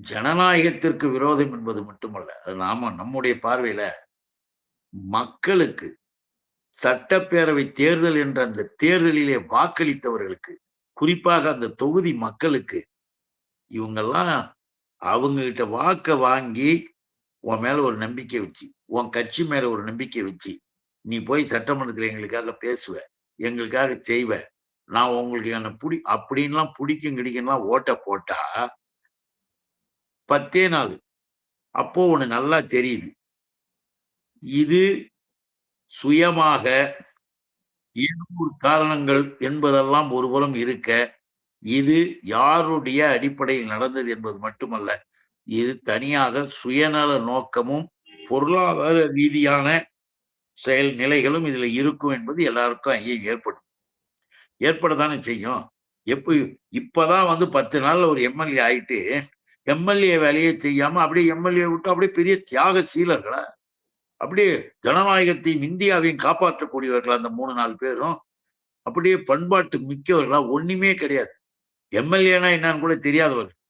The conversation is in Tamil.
ஜனநாயகத்திற்கு விரோதம் என்பது மட்டுமல்ல. அது நம்முடைய பார்வையில மக்களுக்கு சட்டப்பேரவை தேர்தல் என்ற அந்த தேர்தலிலே வாக்களித்தவர்களுக்கு, குறிப்பாக அந்த தொகுதி மக்களுக்கு, இவங்கெல்லாம் அவங்ககிட்ட வாக்க வாங்கி, உன் மேல ஒரு நம்பிக்கை வச்சு, உன் கட்சி மேல ஒரு நம்பிக்கை வச்சு, நீ போய் சட்டமன்றத்தில எங்களுக்காக பேசுவ, எங்களுக்காக செய்வ, நான் உங்களுக்கு என்ன அப்படின்லாம் புடிக்கும் கிடிக்கும்லாம் ஓட்ட போட்டா 10 நாளு. அப்போ ஒண்ணு நல்லா தெரியுது. இது சுயமாக 200 காரணங்கள் என்பதெல்லாம் ஒருபுறம் இருக்க, இது யாருடைய அடிப்படையில் நடந்தது என்பது மட்டுமல்ல. இது தனியாக சுயநல நோக்கமும், பொருளாதார ரீதியான செயல் நிலைகளும் இதுல இருக்கும் என்பது எல்லாருக்கும் ஐயம் ஏற்படும். ஏற்படத்தானே செய்யும். எப்ப இப்பதான் வந்து 10 நாள்ல ஒரு எம்.எல்.ஏ ஆயிட்டு, எம்.எல்.ஏ வேலையே செய்யாம அப்படியே எம்.எல்.ஏ விட்டு அப்படியே பெரிய தியாக சீலர்களா? அப்படியே ஜனநாயகத்தையும், இந்தியாவையும் காப்பாற்றக்கூடியவர்களா அந்த 3, 4 பேரும்? அப்படியே பண்பாட்டு மிக்கவர்களா? ஒண்ணுமே கிடையாது. எம்.எல்.ஏன்னா என்னன்னு கூட தெரியாதவர்கள்.